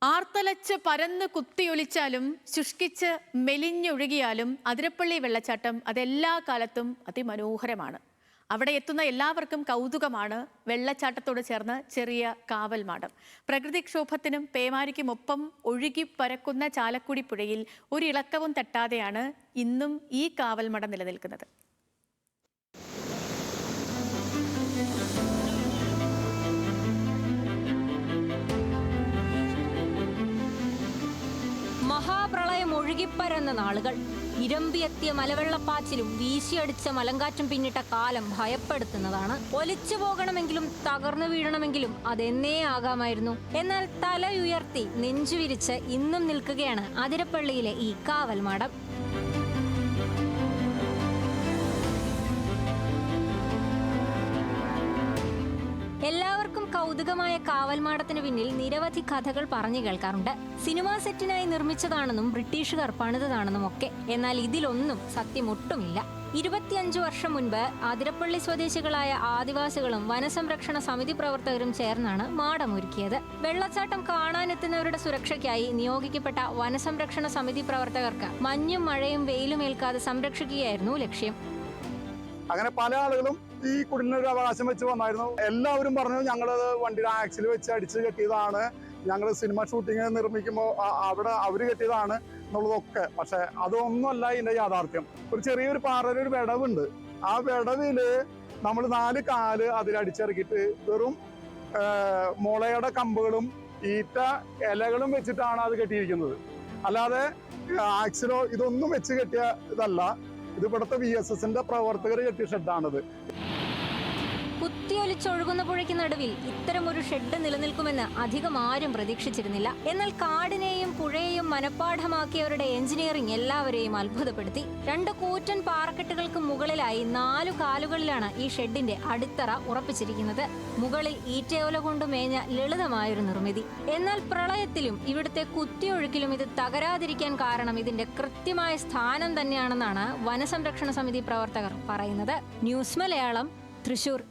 ആർത്തലച്ച് പരന്ന് കുത്തിയൊലിച്ചാലും ശുഷ്കിച്ച് മെലിഞ്ഞൊഴുകിയാലും അതിരപ്പള്ളി വെള്ളച്ചാട്ടം അതെല്ലാ കാലത്തും അതിമനോഹരമാണ്. അവിടെ എത്തുന്ന എല്ലാവർക്കും കൗതുകമാണ് വെള്ളച്ചാട്ടത്തോട് ചേർന്ന് ചെറിയ കാവൽമാടം. പ്രകൃതിക്ഷോഭത്തിനും പേമാരിക്കുമൊപ്പം ഒഴുകി പരക്കുന്ന ചാലക്കുടി പുഴയിൽ ഒരിളക്കവും തട്ടാതെയാണ് ഇന്നും ഈ കാവൽമടം നിലനിൽക്കുന്നത്. മഹാപ്രളയം ഒഴുകിപ്പരന്ന നാളുകൾ, ഇരമ്പിയെത്തിയ മലവെള്ളപ്പാച്ചിലും വീശിയടിച്ച മലങ്കാറ്റും പിന്നിട്ട കാലം ഭയപ്പെടുത്തുന്നതാണ്. ഒലിച്ചു പോകണമെങ്കിലും തകർന്നു വീഴണമെങ്കിലും അതെന്നേ ആകാമായിരുന്നു. എന്നാൽ തലയുയർത്തി നെഞ്ചുവിരിച്ച് ഇന്നും നിൽക്കുകയാണ് അതിരപ്പള്ളിയിലെ ഈ കാവൽമാടം. എല്ലാവർക്കും കൗതുകമായ കാവൽമാടത്തിന് പിന്നിൽ നിരവധി കഥകൾ പറഞ്ഞു കേൾക്കാറുണ്ട്. സിനിമാ സെറ്റിനായി നിർമ്മിച്ചതാണെന്നും ബ്രിട്ടീഷുകാർ പണിതതാണെന്നും ഒക്കെ. എന്നാൽ ഇതിലൊന്നും സത്യമൊട്ടുമില്ല. 25 വർഷം മുൻപ് അതിരപ്പള്ളി സ്വദേശികളായ ആദിവാസികളും വനസംരക്ഷണ സമിതി പ്രവർത്തകരും ചേർന്നാണ് മാടമൊരുക്കിയത്. വെള്ളച്ചാട്ടം കാണാനെത്തുന്നവരുടെ സുരക്ഷയ്ക്കായി നിയോഗിക്കപ്പെട്ട വനസംരക്ഷണ സമിതി പ്രവർത്തകർക്ക് മഞ്ഞും മഴയും വെയിലും ഏൽക്കാതെ സംരക്ഷിക്കുകയായിരുന്നു ലക്ഷ്യം. അങ്ങനെ പല ആളുകളും ഈ കുടിലിനൊരു അവകാശം വെച്ച് വന്നായിരുന്നു. എല്ലാവരും പറഞ്ഞു ഞങ്ങളത് വണ്ടിയുടെ ആക്സിൽ വെച്ച് അടിച്ച് കെട്ടിയതാണ്, ഞങ്ങൾ സിനിമ ഷൂട്ടിങ് നിർമ്മിക്കുമ്പോൾ അവിടെ അവർ കെട്ടിയതാണ് എന്നുള്ളതൊക്കെ. പക്ഷെ അതൊന്നുമല്ല ഇതിന്റെ യാഥാർത്ഥ്യം. ഒരു ചെറിയൊരു പാറയുടെ ഒരു വിടവുണ്ട്. ആ വിടവില് നമ്മൾ 4 കാല് അതിലടിച്ചിറക്കിയിട്ട് വെറും മുളയുടെ കമ്പുകളും ഈറ്റ ഇലകളും വെച്ചിട്ടാണ് അത് കെട്ടിയിരിക്കുന്നത്. അല്ലാതെ ആക്സിലോ ഇതൊന്നും വെച്ച് കെട്ടിയ ഇതല്ല. ഇത് ഇവിടുത്തെ VSSന്റെ പ്രവർത്തകർ കെട്ടിയ ഷെഡാണിത്. കുത്തിയൊലിച്ചൊഴുകുന്ന പുഴയ്ക്ക് നടുവിൽ ഇത്തരമൊരു ഷെഡ് നിലനിൽക്കുമെന്ന് അധികം ആരും പ്രതീക്ഷിച്ചിരുന്നില്ല. എന്നാൽ കാടിനെയും പുഴയെയും മനഃപ്പാഠമാക്കിയവരുടെ എഞ്ചിനീയറിംഗ് എല്ലാവരെയും അത്ഭുതപ്പെടുത്തി. 2 കൂറ്റൻ പാറക്കെട്ടുകൾക്ക് മുകളിലായി 4 കാലുകളിലാണ് ഈ ഷെഡിന്റെ അടിത്തറ ഉറപ്പിച്ചിരിക്കുന്നത്. മുകളിൽ ഈറ്റയോല കൊണ്ട് മേഞ്ഞ ലളിതമായൊരു നിർമ്മിതി. എന്നാൽ പ്രളയത്തിലും ഇവിടുത്തെ കുത്തിയൊഴുക്കിലും ഇത് തകരാതിരിക്കാൻ കാരണം ഇതിന്റെ കൃത്യമായ സ്ഥാനം തന്നെയാണെന്നാണ് വനസംരക്ഷണ സമിതി പ്രവർത്തകർ പറയുന്നത്. ന്യൂസ് മലയാളം, തൃശൂർ.